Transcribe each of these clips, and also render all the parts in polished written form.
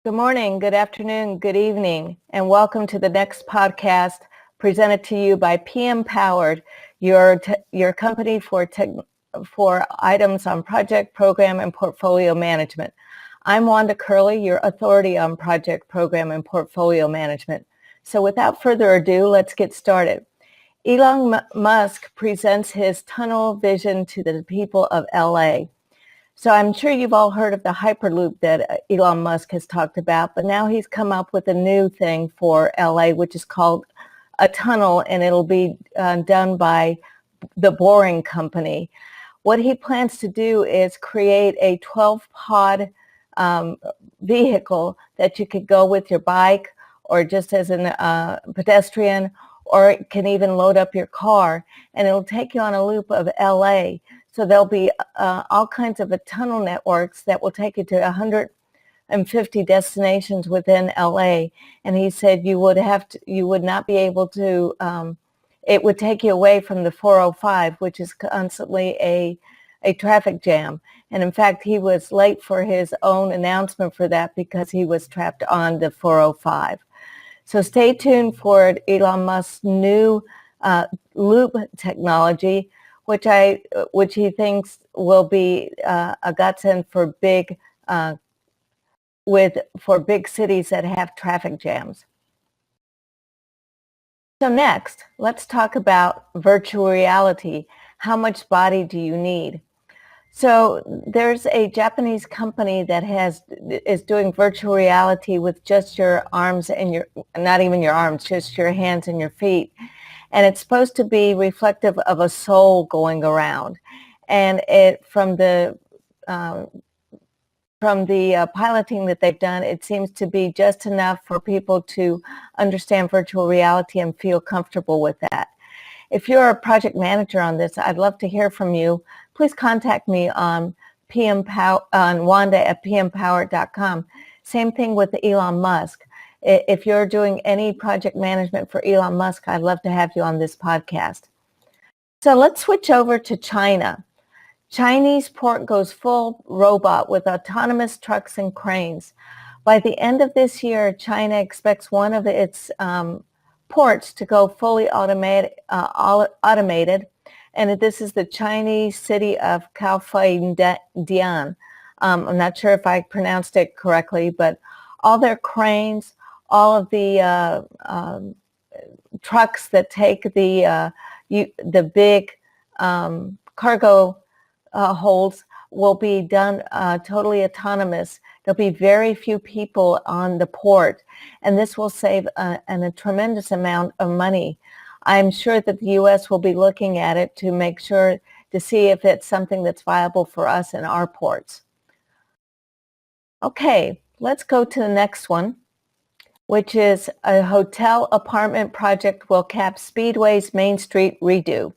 Good morning, good afternoon, good evening, and welcome to the next podcast presented to you by PM Powered, your company for items on project, program, and portfolio management. I'm Wanda Curlee, your authority on project, program, and portfolio management. So without further ado, let's get started. Elon Musk presents his tunnel vision to the people of LA. So I'm sure you've all heard of the Hyperloop that Elon Musk has talked about, but now he's come up with a new thing for LA, which is called a tunnel, and it'll be done by the Boring Company. What he plans to do is create a 12-pod vehicle that you could go with your bike or just as a pedestrian, or it can even load up your car, and it'll take you on a loop of LA. So there'll be all kinds of tunnel networks that will take you to 150 destinations within LA. And he said you would not be able to, it would take you away from the 405, which is constantly a traffic jam. And in fact, he was late for his own announcement for that because he was trapped on the 405. So stay tuned for Elon Musk's new loop technology, which he thinks will be a godsend for big cities that have traffic jams. So next, let's talk about virtual reality. How much body do you need? So there's a Japanese company that is doing virtual reality with just your arms and not even your arms, just your hands and your feet. And it's supposed to be reflective of a soul going around. And from the piloting that they've done, it seems to be just enough for people to understand virtual reality and feel comfortable with that. If you're a project manager on this, I'd love to hear from you. Please contact me on Wanda@pmpower.com. Same thing with Elon Musk. If you're doing any project management for Elon Musk, I'd love to have you on this podcast. So let's switch over to China. Chinese port goes full robot with autonomous trucks and cranes. By the end of this year, China expects one of its ports to go fully automated. And this is the Chinese city of Kaohsiung. I'm not sure if I pronounced it correctly, but all their cranes, all of the trucks that take the big cargo holds will be done totally autonomous. There'll be very few people on the port, and this will save a tremendous amount of money. I'm sure that the U.S. will be looking at it to make sure to see if it's something that's viable for us in our ports. Okay, let's go to the next one, which is a hotel apartment project will cap Speedway's Main Street redo.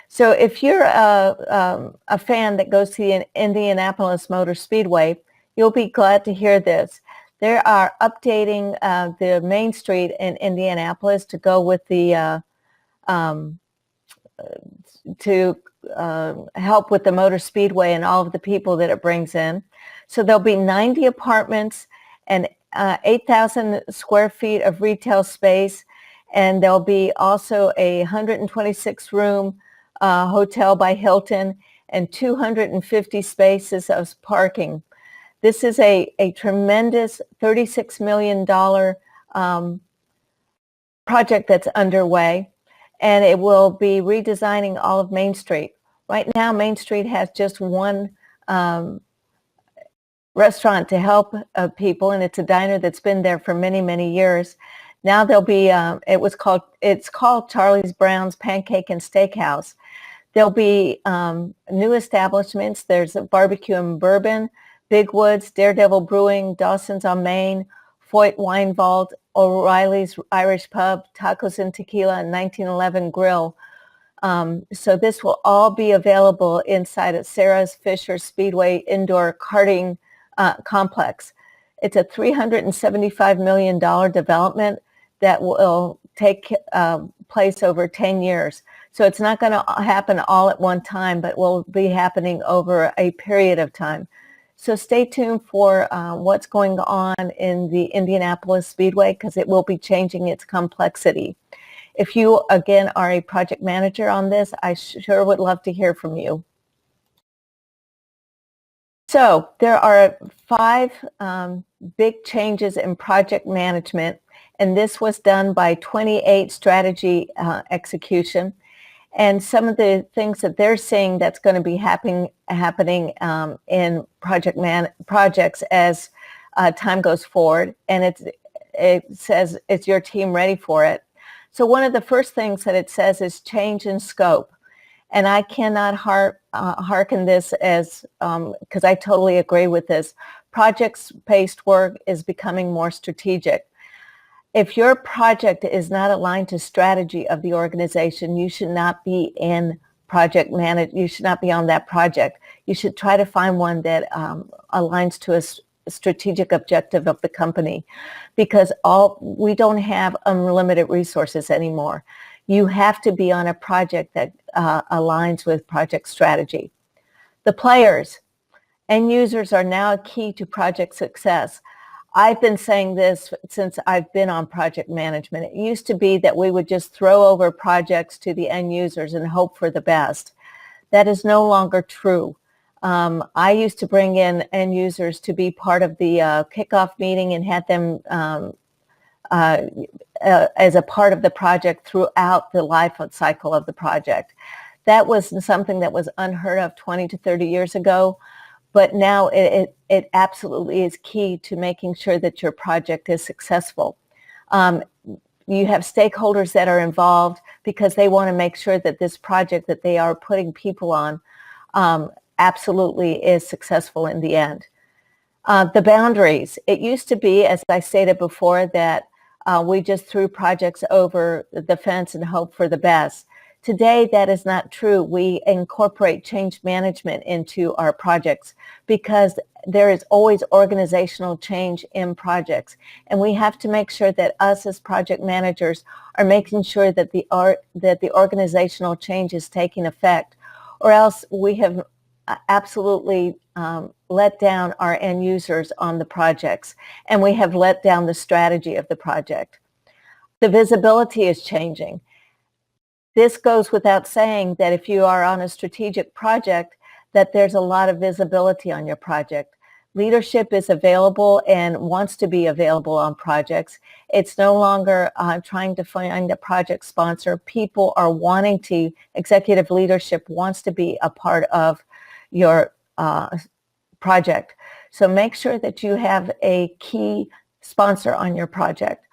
So if you're a fan that goes to the Indianapolis Motor Speedway, you'll be glad to hear this. They are updating the Main Street in Indianapolis to go with the to help with the Motor Speedway and all of the people that it brings in. So there'll be 90 apartments and 8,000 square feet of retail space, and there'll be also a 126-room hotel by Hilton and 250 spaces of parking. This is a tremendous $36 million project that's underway, and it will be redesigning all of Main Street. Right now, Main Street has just one restaurant to help people, and it's a diner that's been there for many, many years. Now there'll be, it's called Charlie Brown's Pancake and Steakhouse. There'll be new establishments. There's a Barbecue and Bourbon, Big Woods, Daredevil Brewing, Dawson's on Main, Foyt Wine Vault, O'Reilly's Irish Pub, Tacos and Tequila, and 1911 Grill. So this will all be available inside of Sarah's Fisher Speedway Indoor Karting Complex. It's a $375 million development that will take place over 10 years. So it's not going to happen all at one time, but will be happening over a period of time. So stay tuned for what's going on in the Indianapolis Speedway, because it will be changing its complexity. If you, again, are a project manager on this, I sure would love to hear from you. So there are 5 big changes in project management, and this was done by 28 strategy execution. And some of the things that they're seeing that's going to be happening in projects as time goes forward, and it says, is your team ready for it? So one of the first things that it says is change in scope. And I cannot hearken this as, because I totally agree with this. Projects-based work is becoming more strategic. If your project is not aligned to strategy of the organization, you should not be in you should not be on that project. You should try to find one that aligns to a strategic objective of the company, because we don't have unlimited resources anymore. You have to be on a project that aligns with project strategy. The players, end users, are now key to project success. I've been saying this since I've been on project management. It used to be that we would just throw over projects to the end users and hope for the best. That is no longer true. I used to bring in end users to be part of the kickoff meeting and had them as a part of the project throughout the life cycle of the project. That was something that was unheard of 20 to 30 years ago. But now it absolutely is key to making sure that your project is successful. You have stakeholders that are involved because they want to make sure that this project that they are putting people on absolutely is successful in the end. The boundaries. It used to be, as I stated before, that we just threw projects over the fence and hope for the best. Today, that is not true. We incorporate change management into our projects because there is always organizational change in projects. And we have to make sure that us as project managers are making sure that the organizational change is taking effect, or else we have absolutely let down our end users on the projects, and we have let down the strategy of the project. The visibility is changing. This goes without saying that if you are on a strategic project, that there's a lot of visibility on your project. Leadership is available and wants to be available on projects. It's no longer trying to find a project sponsor. People are wanting to, executive leadership wants to be a part of your project. So make sure that you have a key sponsor on your project.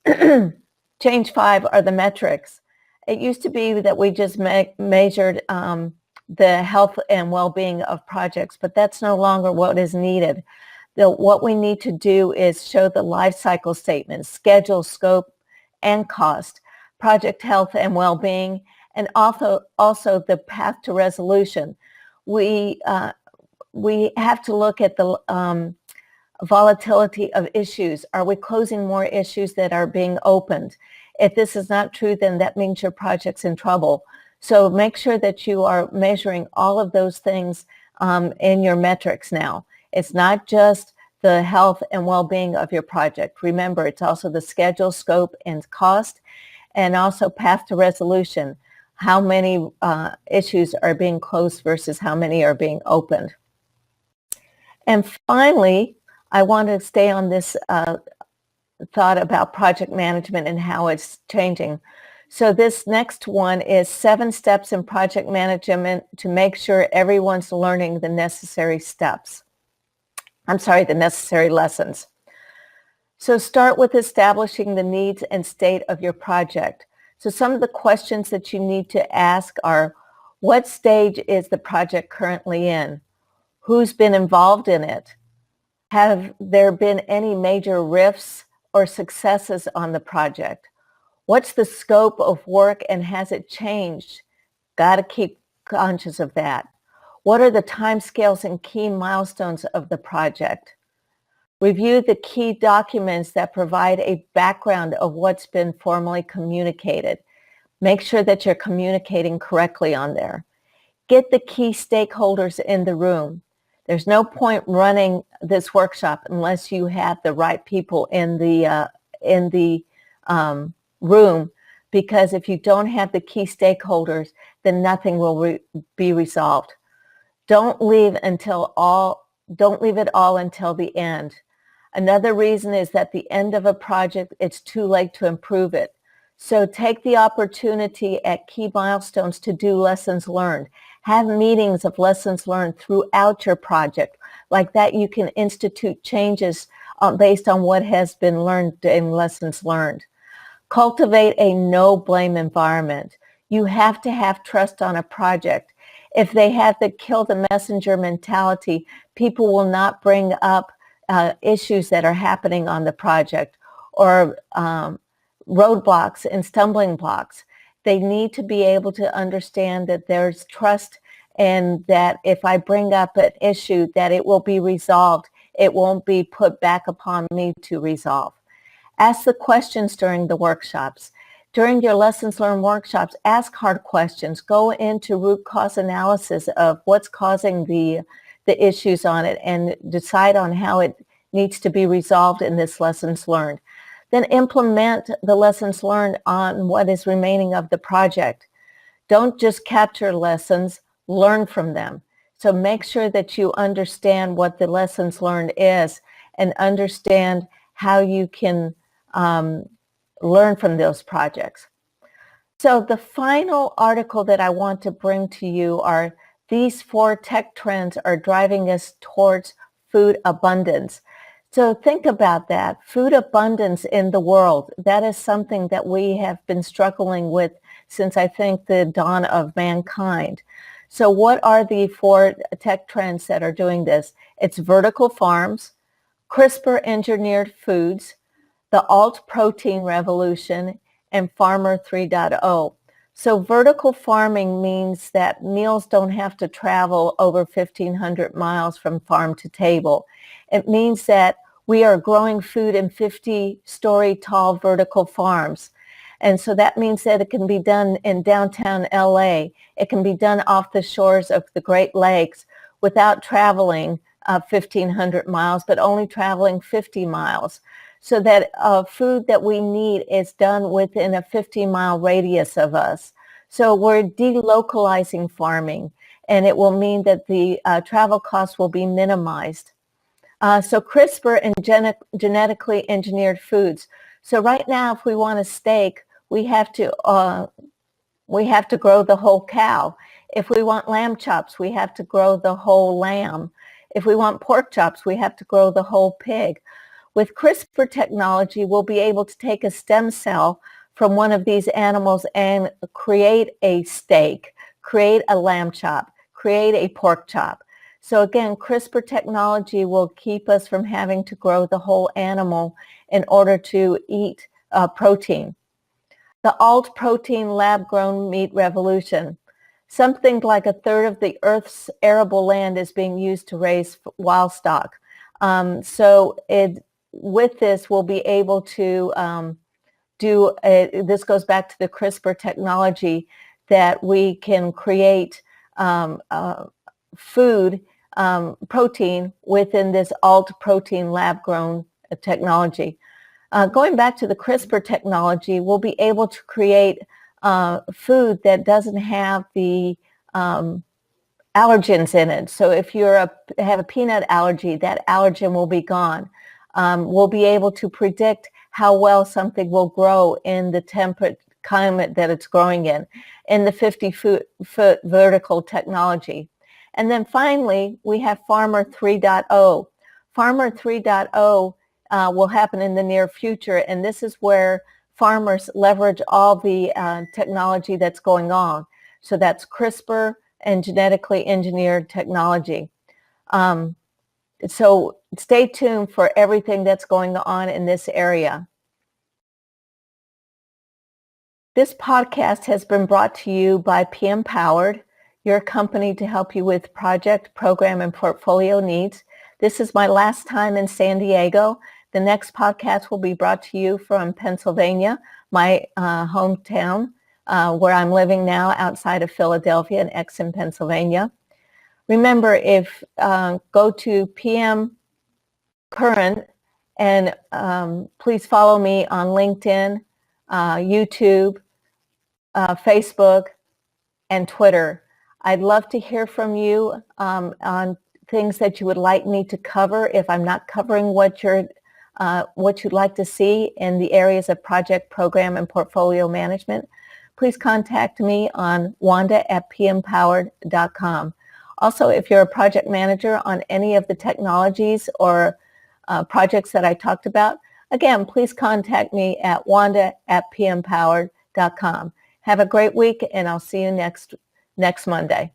Change 5 are the metrics. It used to be that we just measured the health and well-being of projects, but that's no longer what is needed. What we need to do is show the life cycle statements, schedule, scope, and cost, project health and well-being, and also the path to resolution. We have to look at the volatility of issues. Are we closing more issues that are being opened? If this is not true, then that means your project's in trouble. So make sure that you are measuring all of those things in your metrics now. It's not just the health and well-being of your project. Remember, it's also the schedule, scope, and cost, and also path to resolution. How many issues are being closed versus how many are being opened. And finally, I want to stay on this thought about project management and how it's changing. So this next one is 7 steps in project management to make sure everyone's learning the necessary steps. The necessary lessons. So start with establishing the needs and state of your project. So some of the questions that you need to ask are, what stage is the project currently in? Who's been involved in it? Have there been any major rifts or successes on the project? What's the scope of work and has it changed? Got to keep conscious of that. What are the timescales and key milestones of the project? Review the key documents that provide a background of what's been formally communicated. Make sure that you're communicating correctly on there. Get the key stakeholders in the room. There's no point running this workshop unless you have the right people in the room, because if you don't have the key stakeholders, then nothing will be resolved. Don't leave it all until the end. Another reason is that the end of a project, it's too late to improve it. So take the opportunity at key milestones to do lessons learned. Have meetings of lessons learned throughout your project. Like that, you can institute changes based on what has been learned in lessons learned. Cultivate a no-blame environment. You have to have trust on a project. If they have the kill the messenger mentality, people will not bring up issues that are happening on the project or roadblocks and stumbling blocks. They need to be able to understand that there's trust, and that if I bring up an issue, that it will be resolved. It won't be put back upon me to resolve. Ask the questions during the workshops. During your lessons learned workshops, ask hard questions. Go into root cause analysis of what's causing the issues on it and decide on how it needs to be resolved in this lessons learned. Then implement the lessons learned on what is remaining of the project. Don't just capture lessons, learn from them. So make sure that you understand what the lessons learned is and understand how you can learn from those projects. So the final article that I want to bring to you are these 4 tech trends are driving us towards food abundance. So think about that. Food abundance in the world, that is something that we have been struggling with since I think the dawn of mankind. So what are the 4 tech trends that are doing this? It's vertical farms, CRISPR engineered foods, the alt protein revolution, and Farmer 3.0. So vertical farming means that meals don't have to travel over 1,500 miles from farm to table. It means that we are growing food in 50-story tall vertical farms. And so that means that it can be done in downtown LA. It can be done off the shores of the Great Lakes without traveling 1,500 miles, but only traveling 50 miles. So that food that we need is done within a 50-mile radius of us. So we're delocalizing farming, and it will mean that the travel costs will be minimized. So CRISPR and genetically engineered foods. So right now, if we want a steak, we have to grow the whole cow. If we want lamb chops, we have to grow the whole lamb. If we want pork chops, we have to grow the whole pig. With CRISPR technology, we'll be able to take a stem cell from one of these animals and create a steak, create a lamb chop, create a pork chop. So again, CRISPR technology will keep us from having to grow the whole animal in order to eat protein. The alt protein lab-grown meat revolution. Something like 1/3 of the Earth's arable land is being used to raise wild stock. With this, we'll be able to this goes back to the CRISPR technology, that we can create food, protein within this alt protein lab-grown technology. Going back to the CRISPR technology, we'll be able to create food that doesn't have the allergens in it. So if you have a peanut allergy, that allergen will be gone. We'll be able to predict how well something will grow in the temperate climate that it's growing in the 50-foot vertical technology. And then finally, we have Farmer 3.0. Farmer 3.0 will happen in the near future, and this is where farmers leverage all the technology that's going on. So that's CRISPR and genetically engineered technology. So stay tuned for everything that's going on in this area. This podcast has been brought to you by PM Powered, your company to help you with project, program, and portfolio needs. This is my last time in San Diego. The next podcast will be brought to you from Pennsylvania, my hometown, where I'm living now outside of Philadelphia in Exton, Pennsylvania. Remember, if go to PM Current and please follow me on LinkedIn, YouTube, Facebook, and Twitter. I'd love to hear from you on things that you would like me to cover if I'm not covering what you'd like to see in the areas of project, program, and portfolio management. Please contact me on wanda@pmpowered.com. Also, if you're a project manager on any of the technologies or projects that I talked about, again, please contact me at wanda@pmpowered.com. Have a great week, and I'll see you next Monday.